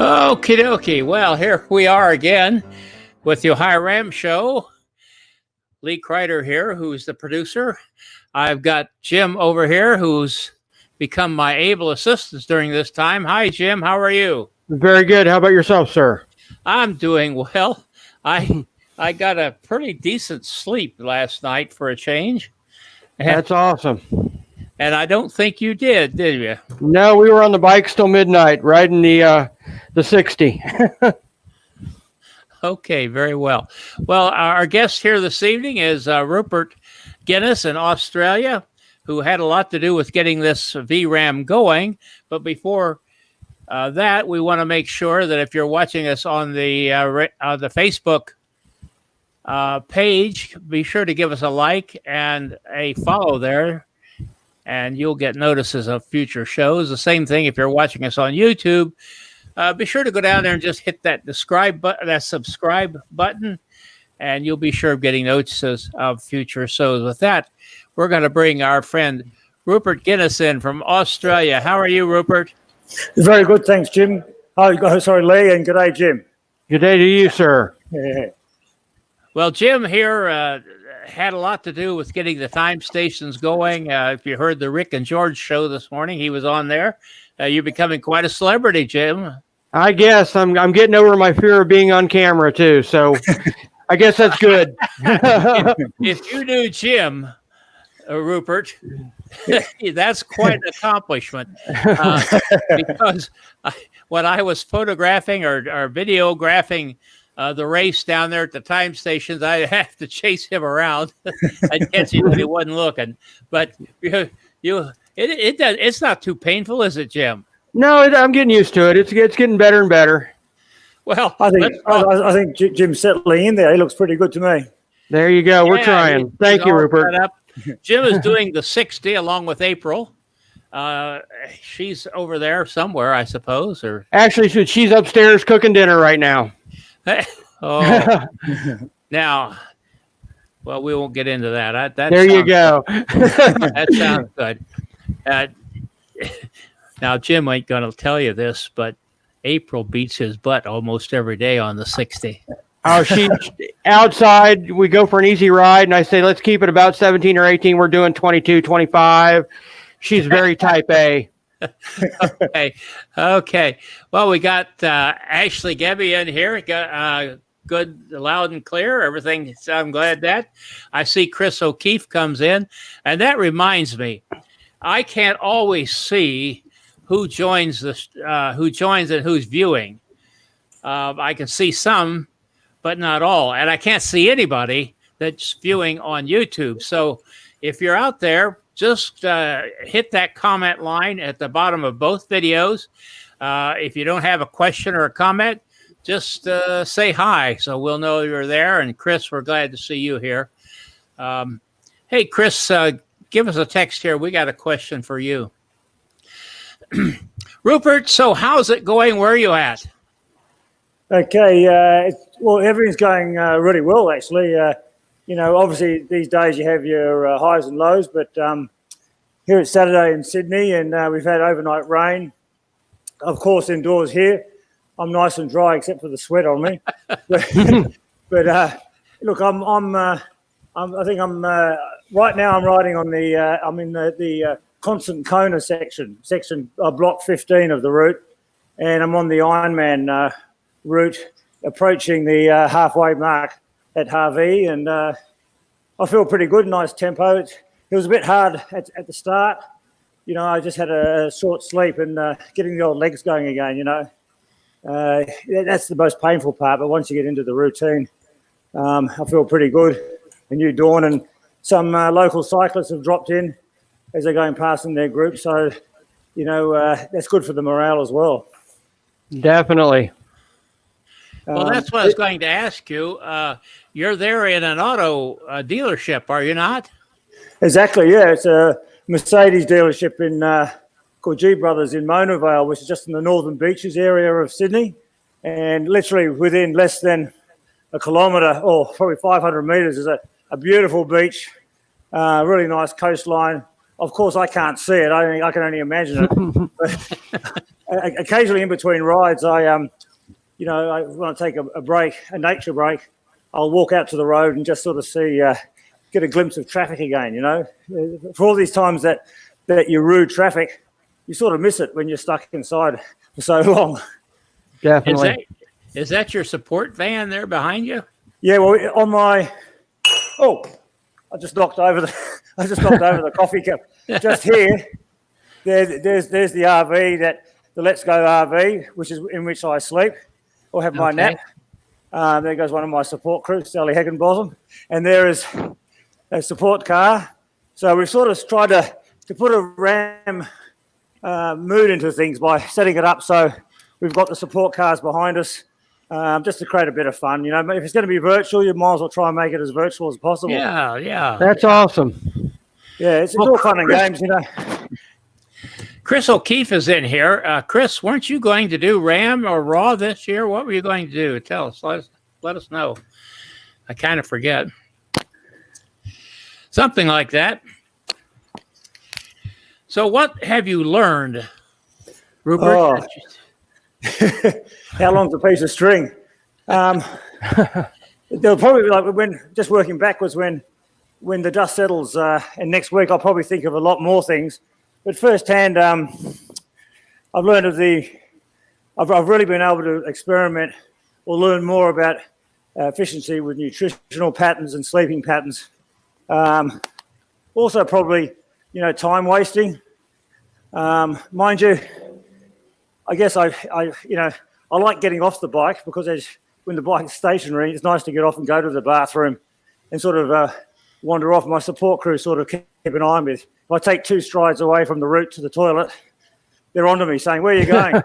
Okie dokie. Well, here we are again with the VRAAM show. Lee Kreider here, who's the producer. I've got Jim over here, who's become my able assistant during this time. Hi, Jim. How are you? Very good. How about yourself, sir? I'm doing well. I got a pretty decent sleep last night for a change. That's awesome. And I don't think you did you? No, we were on the bikes till midnight, riding the 60. Okay, very well. Well, our guest here this evening is Rupert Guinness in Australia, who had a lot to do with getting this VRAAM going. But before that, we want to make sure that if you're watching us on the Facebook page, be sure to give us a like and a follow there, and you'll get notices of future shows. The same thing if you're watching us on YouTube. Be sure to go down there and just hit that subscribe button, and you'll be sure of getting notices of future shows. With that, we're going to bring our friend Rupert Guinness in from Australia. How are you, Rupert? Very good, thanks, Jim. Oh, sorry, Lee, and good day, Jim. Good day to you, sir. Yeah. Well, Jim here had a lot to do with getting the time stations going. If you heard the Rick and George show this morning, he was on there. You're becoming quite a celebrity, Jim. I guess I'm getting over my fear of being on camera too, so I guess that's good. If you knew Jim, Rupert, that's quite an accomplishment. Because when I was photographing or videographing the race down there at the time stations, I have to chase him around. I'd catch him when he wasn't looking. But it's not too painful, is it, Jim? No, I'm getting used to it. It's getting better and better. Well, I think Jim's settling in there. He looks pretty good to me. There you go. We're trying. Thank you, Rupert. Jim is doing the 60 along with April. She's over there somewhere, I suppose. Or actually, she's upstairs cooking dinner right now. Oh, now, well, we won't get into that. There you go. That sounds good. Now, Jim ain't going to tell you this, but April beats his butt almost every day on the 60. Oh, she's outside. We go for an easy ride, and I say, let's keep it about 17 or 18. We're doing 22, 25. She's very type A. Okay. Well, we got Ashley Gebby in here. Good, loud and clear. Everything. So I'm glad that. I see Chris O'Keefe comes in, and that reminds me, I can't always see who joins and who's viewing. I can see some, but not all, and I can't see anybody that's viewing on YouTube. So if you're out there, just hit that comment line at the bottom of both videos. If you don't have a question or a comment, just say hi so we'll know you're there. And Chris, we're glad to see you here. Hey, Chris, give us a text here. We got a question for you. Rupert, so how's it going? Where are you at? Okay. Well, everything's going really well, actually. Obviously these days you have your highs and lows, but here it's Saturday in Sydney, and we've had overnight rain. Of course, indoors here, I'm nice and dry except for the sweat on me. but look, I think I'm right now. I'm riding on the. I'm in the Constant Kona section block 15 of the route, and I'm on the Ironman route, approaching the halfway mark at Harvey, and I feel pretty good. Nice tempo. It was a bit hard at the start. I just had a short sleep and getting the old legs going again. That's the most painful part. But once you get into the routine, I feel pretty good. A new dawn, and some local cyclists have dropped in as they're going past in their group. So, that's good for the morale as well. Definitely. Well, that's what I was going to ask you. You're there in an auto dealership, are you not? Exactly, yeah. It's a Mercedes dealership called G Brothers in Mona Vale, which is just in the Northern Beaches area of Sydney. And literally within less than a kilometre, or probably 500 metres, is a beautiful beach, really nice coastline. Of course, I can't see it. I can only imagine it. occasionally in between rides, I want to take a break, a nature break. I'll walk out to the road and just sort of see, get a glimpse of traffic again. For all these times that you rude traffic, you sort of miss it when you're stuck inside for so long. Definitely. Is that your support van there behind you? Yeah, well, on my, I just knocked over the coffee cup. Just here, there's the RV, the Let's Go RV, which is in which I sleep or have my nap. There goes one of my support crew, Sally Heckenbotham, and there is a support car. So we've sort of tried to put a VRAAM mood into things by setting it up so we've got the support cars behind us, just to create a bit of fun. If it's going to be virtual, you might as well try and make it as virtual as possible. Yeah. That's awesome. Yeah, it's all fun and games, Chris O'Keefe is in here. Chris, weren't you going to do RAM or Raw this year? What were you going to do? Tell us. Let us know. I kind of forget. Something like that. So what have you learned, Rupert? How long's a piece of string? They'll probably be like just working backwards when the dust settles, and next week I'll probably think of a lot more things. But firsthand, I've learned I've really been able to experiment or learn more about efficiency with nutritional patterns and sleeping patterns. Also, probably time wasting. Mind you, I guess I like getting off the bike because when the bike's stationary, it's nice to get off and go to the bathroom and sort of wander off. My support crew sort of keep an eye on me. If I take 2 strides away from the route to the toilet, they're onto me saying, "Where are you going?"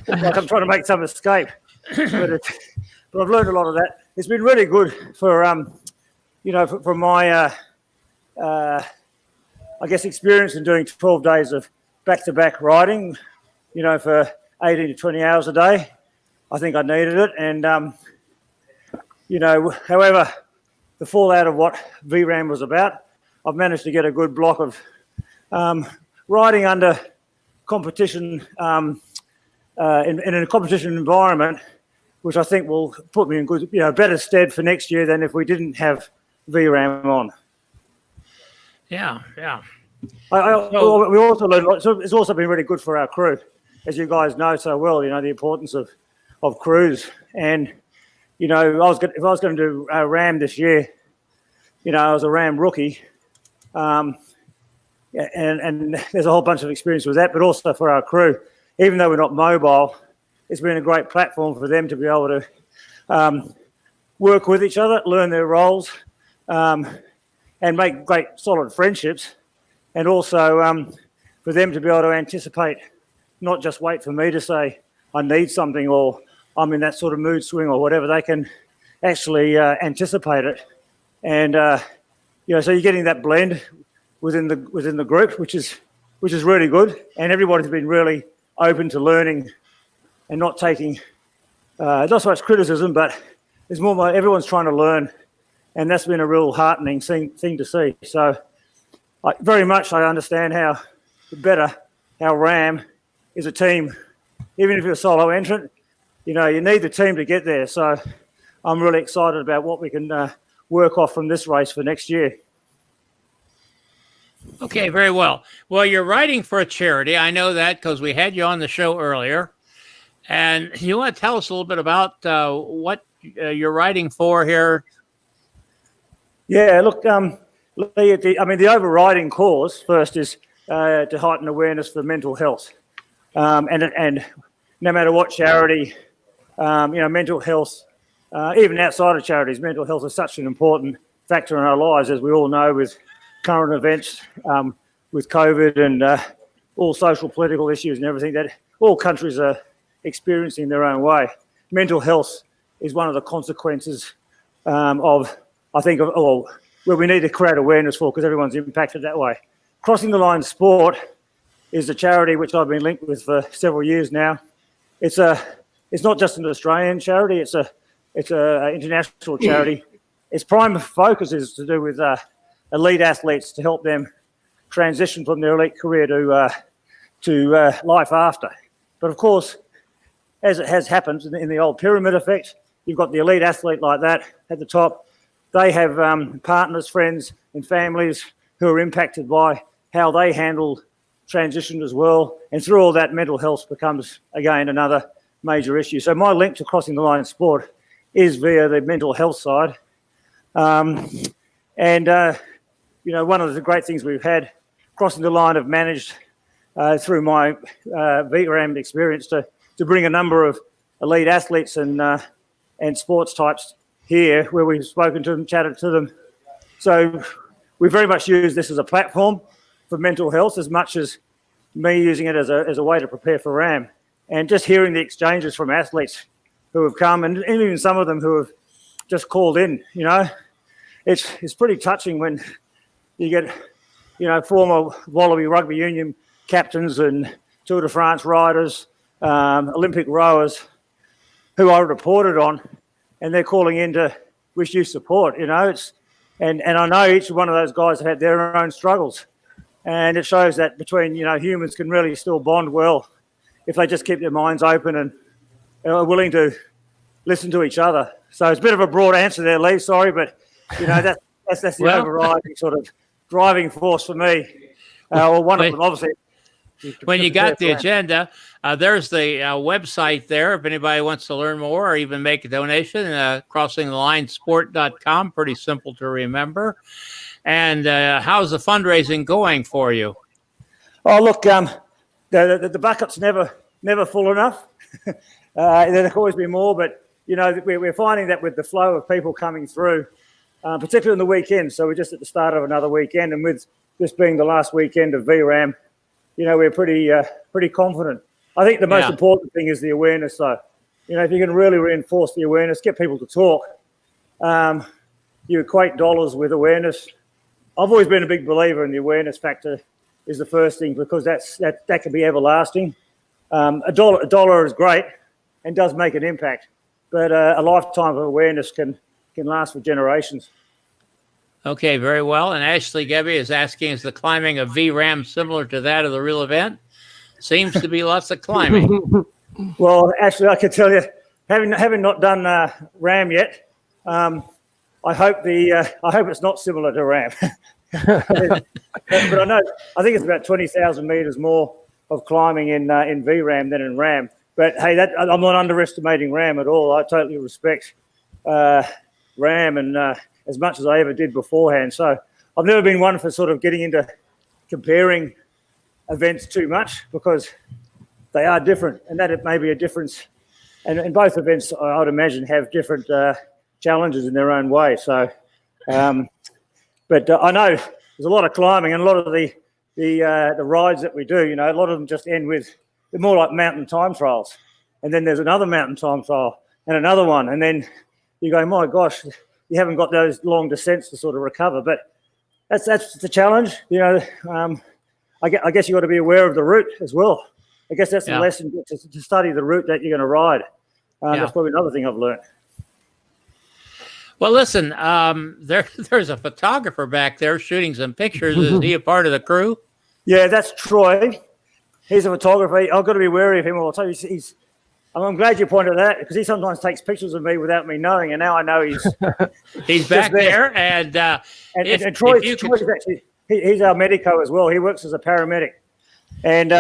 Like I'm trying to make some escape. But I've learned a lot of that. It's been really good for for my I guess experience in doing 12 days of back-to-back riding. For 18 to 20 hours a day. I think I needed it. And, however, the fallout of what VRAAM was about, I've managed to get a good block of riding under competition in a competition environment, which I think will put me in good, better stead for next year than if we didn't have VRAAM on. Yeah. We also learned, so it's also been really good for our crew. As you guys know so well, the importance of crews. And, if I was going to do RAM this year, I was a RAM rookie. And there's a whole bunch of experience with that, but also for our crew. Even though we're not mobile, it's been a great platform for them to be able to work with each other, learn their roles, and make great solid friendships. And also for them to be able to anticipate, not just wait for me to say I need something or I'm in that sort of mood swing or whatever. They can actually anticipate it, and so you're getting that blend within the group, which is really good. And everybody's been really open to learning and not taking not so much criticism, but it's more like everyone's trying to learn, and that's been a real heartening thing to see. So very much I understand how RAM is a team. Even if you're a solo entrant, you need the team to get there. So I'm really excited about what we can work off from this race for next year. Okay, very well. Well, you're riding for a charity. I know that because we had you on the show earlier. And you want to tell us a little bit about what you're riding for here? Yeah, look, the overriding cause first is to heighten awareness for mental health. And no matter what charity, mental health, even outside of charities, mental health is such an important factor in our lives, as we all know, with current events, with COVID and all social political issues and everything that all countries are experiencing their own way. Mental health is one of the consequences where we need to create awareness for, because everyone's impacted that way. Crossing the Line Sport is a charity which I've been linked with for several years now. It's not just an Australian charity; it's a international charity. Its prime focus is to do with elite athletes, to help them transition from their elite career to life after. But of course, as it has happened in the old pyramid effect, you've got the elite athlete like that at the top. They have partners, friends, and families who are impacted by how they handle transition as well. And through all that, mental health becomes, again, another major issue. So my link to crossing the line in sport is via the mental health side. One of the great things we've had crossing the line, I've managed through my VRAAM experience to bring a number of elite athletes and sports types here where we've spoken to them, chatted to them. So we very much use this as a platform for mental health as much as me using it as a way to prepare for RAM. And just hearing the exchanges from athletes who have come and even some of them who have just called in, it's pretty touching when you get, former Wallaby Rugby Union captains and Tour de France riders, Olympic rowers who I reported on, and they're calling in to wish you support. And I know each one of those guys have had their own struggles, and it shows that between humans can really still bond well if they just keep their minds open and are willing to listen to each other. So it's a bit of a broad answer there, Lee. Sorry, but that's the overriding sort of driving force for me. Or one of them, obviously. When you got the agenda, there's the website there. If anybody wants to learn more or even make a donation, crossingthelinessport.com. Pretty simple to remember. And how's the fundraising going for you? Oh, look, the bucket's never full enough. There'll always be more, but we're finding that with the flow of people coming through, particularly on the weekend. So we're just at the start of another weekend, and with this being the last weekend of VRAAM, we're pretty confident. I think the most important thing is the awareness, though. If you can really reinforce the awareness, get people to talk. You equate dollars with awareness. I've always been a big believer in the awareness factor is the first thing, because that can be everlasting. A dollar is great and does make an impact, but a lifetime of awareness can last for generations. Okay, very well. And Ashley Gebby is asking, is the climbing of VRAAM similar to that of the real event? Seems to be lots of climbing. Well, actually, I can tell you, having not done RAM yet, I hope it's not similar to RAM. But I think it's about 20,000 meters more of climbing in VRAAM than in RAM. But hey, I'm not underestimating RAM at all. I totally respect RAM and as much as I ever did beforehand. So I've never been one for sort of getting into comparing events too much, because they are different, and that it may be a difference. And both events, I would imagine, have different challenges in their own way. So, but I know there's a lot of climbing, and a lot of the rides that we do. A lot of them just end with, they're more like mountain time trials, and then there's another mountain time trial and another one, and then you go, my gosh, you haven't got those long descents to sort of recover. But that's the challenge. I guess you got to be aware of the route as well. I guess that's the lesson, to study the route that you're going to ride. That's probably another thing I've learned. Well, listen, there's a photographer back there shooting some pictures. Is he a part of the crew? Yeah, that's Troy. He's a photographer. I've got to be wary of him. I'll tell you, I'm glad you pointed that, because he sometimes takes pictures of me without me knowing, and now I know he's back there. And Troy's actually, he's our medico as well. He works as a paramedic. And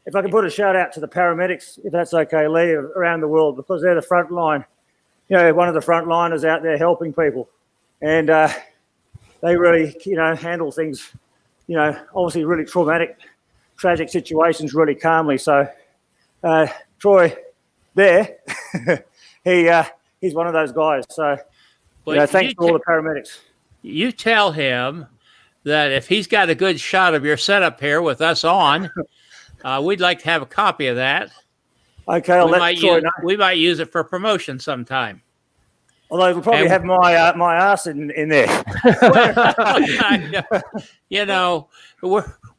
if I can put a shout out to the paramedics, if that's okay, Lee, around the world, because they're the front line. One of the front liners out there helping people, and they really, handle things, obviously really traumatic, tragic situations really calmly. So Troy, there, he's one of those guys. So thanks to all the paramedics. You tell him that if he's got a good shot of your setup here with us on, we'd like to have a copy of that. Okay, I'll let Troy know. We might use it for promotion sometime. Although we'll probably have my ass in there.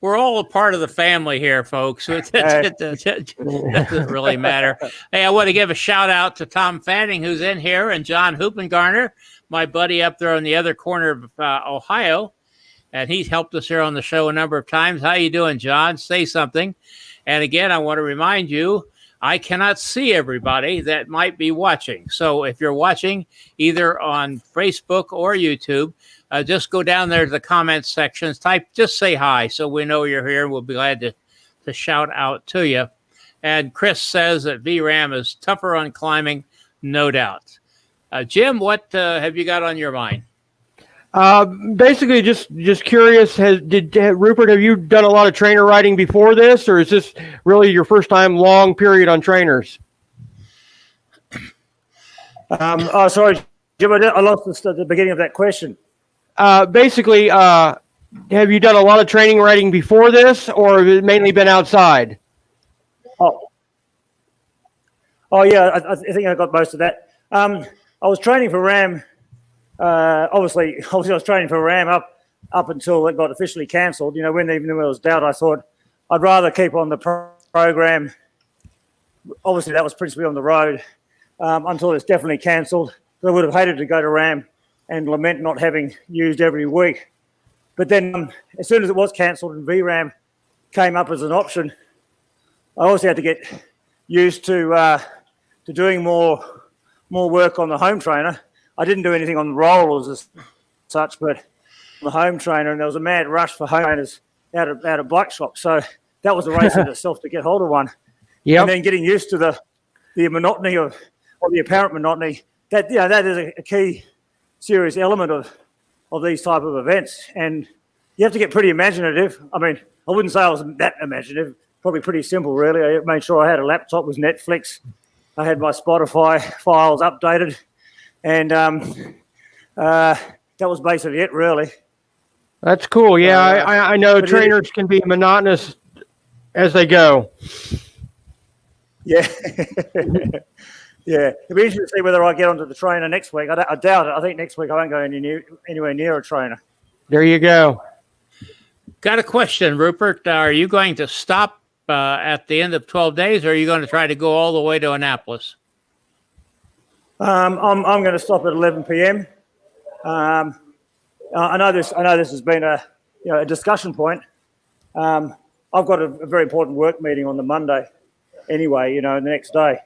We're all a part of the family here, folks. It doesn't really matter. Hey, I want to give a shout out to Tom Fanning, who's in here, and John Hoopengarner, my buddy up there on the other corner of Ohio. And he's helped us here on the show a number of times. How you doing, John? Say something. And again, I want to remind you, I cannot see everybody that might be watching. So if you're watching either on Facebook or YouTube, just go down there to the comments sections, just say hi so we know you're here. We'll be glad to shout out to you. And Chris says that VRAAM is tougher on climbing, no doubt. Jim, what have you got on your mind? Basically, just curious. Rupert, have you done a lot of trainer riding before this, or is this really your first time long period on trainers? Sorry, Jim, I lost the beginning of that question. Basically, have you done a lot of training riding before this, or have it mainly been outside? Oh yeah, I think I got most of that. I was training for RAAM. Obviously, I was training for RAAM up until it got officially cancelled. Even when there was doubt, I thought I'd rather keep on the program. Obviously, that was principally on the road until it's definitely cancelled. I would have hated to go to RAAM and lament not having used every week. But then, as soon as it was cancelled and VRAAM came up as an option, I also had to get used to doing more work on the home trainer. I didn't do anything on the rollers as such, but on the home trainer, and there was a mad rush for home trainers out of bike shops. So that was a race in itself to get hold of one. Yeah. And then getting used to the monotony or the apparent monotony, that is a key serious element of these type of events. And you have to get pretty imaginative. I mean, I wouldn't say I was that imaginative, probably pretty simple, really. I made sure I had a laptop with Netflix. I had my Spotify files updated. And that was basically it, really. That's cool. Yeah, I know trainers can be monotonous as they go. Yeah. Yeah. It'll be interesting to see whether I get onto the trainer next week. I doubt it. I think next week I won't go anywhere near a trainer. There you go. Got a question, Rupert. Are you going to stop at the end of 12 days, or are you going to try to go all the way to Annapolis? I'm going to stop at 11 p.m. I know this has been a discussion point. I've got a very important work meeting on the Monday, anyway. The next day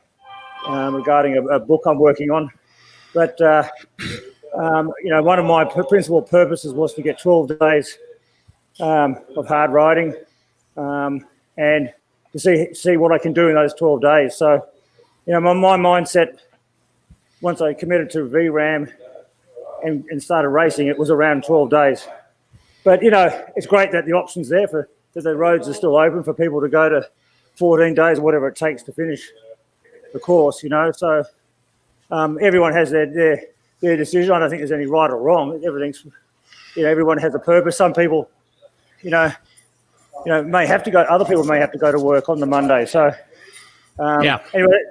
regarding a book I'm working on. But one of my principal purposes was to get 12 days of hard riding and to see what I can do in those 12 days. So, my mindset, once I committed to VRAAM and started racing, it was around 12 days. But, it's great that the option's there that the roads are still open for people to go to 14 days or whatever it takes to finish the course, So everyone has their decision. I don't think there's any right or wrong. Everything's, everyone has a purpose. Some people, may have to go. Other people may have to go to work on the Monday. So, anyway,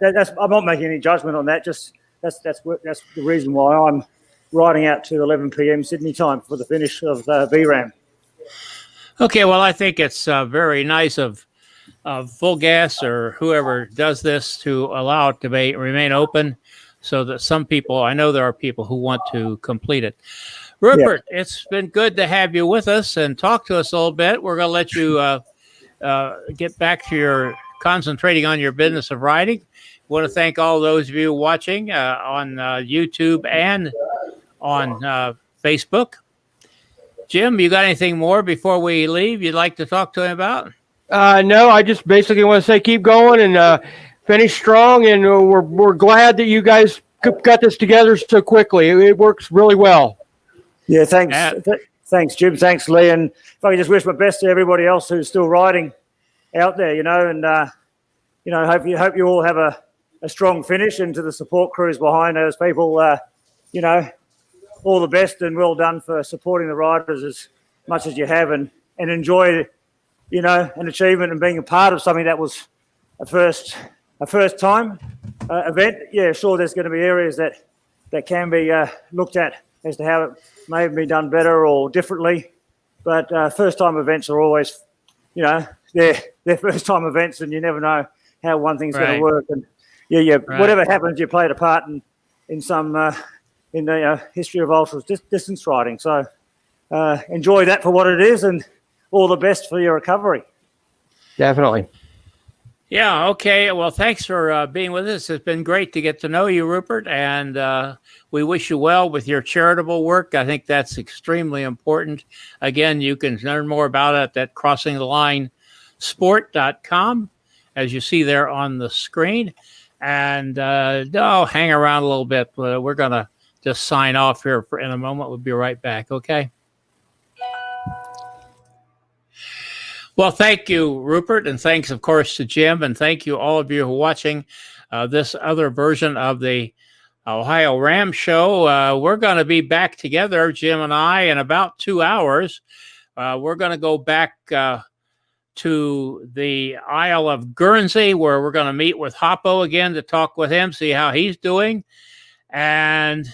I'm not making any judgment on that. Just that's the reason why I'm riding out to 11 p.m. Sydney time for the finish of VRAAM. Okay, well, I think it's very nice of Full Gas or whoever does this to allow it to remain open, so that some people, I know there are people who want to complete it. Rupert, It's been good to have you with us and talk to us a little bit. We're going to let you get back to your concentrating on your business of riding. I want to thank all those of you watching on YouTube and on Facebook. Jim, you got anything more before we leave you'd like to talk to him about? No, I just basically want to say keep going and finish strong. And we're glad that you guys got this together so quickly. It works really well. Yeah, thanks. Thanks, Jim. Thanks, Lee. And if I could just wish my best to everybody else who's still riding out there, and hope you all have a strong finish, and to the support crews behind those people, all the best and well done for supporting the riders as much as you have, and enjoy, an achievement and being a part of something that was a first time event. Yeah, sure, there's going to be areas that can be looked at as to how it may have been done better or differently, but first time events are always, they're first time events, and you never know how one thing's going to work. And whatever happens, you played a part in some in the history of ultras distance riding. So enjoy that for what it is, and all the best for your recovery. Definitely. Yeah, okay. Well, thanks for being with us. It's been great to get to know you, Rupert, and we wish you well with your charitable work. I think that's extremely important. Again, you can learn more about it at crossingthelinessport.com, as you see there on the screen. And hang around a little bit. We're going to just sign off here in a moment. We'll be right back, okay? Well, thank you, Rupert, and thanks, of course, to Jim, and thank you all of you who are watching this other version of the Ohio Ram Show. We're going to be back together, Jim and I, in about 2 hours. We're going to go back to the Isle of Guernsey, where we're going to meet with Hoppo again to talk with him, see how he's doing. And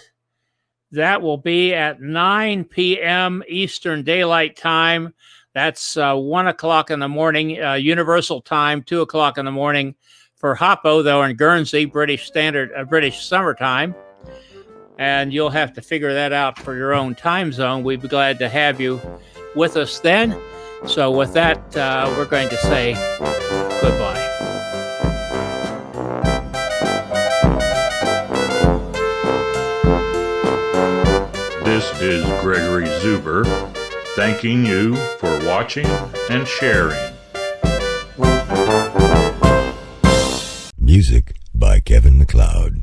that will be at 9 p.m. Eastern Daylight Time. That's 1 o'clock in the morning, Universal Time, 2 o'clock in the morning for Hoppo, though in Guernsey, British summertime. And you'll have to figure that out for your own time zone. We'd be glad to have you with us then. So with that, we're going to say goodbye. This is Gregory Zuber, thanking you for watching and sharing. Music by Kevin MacLeod.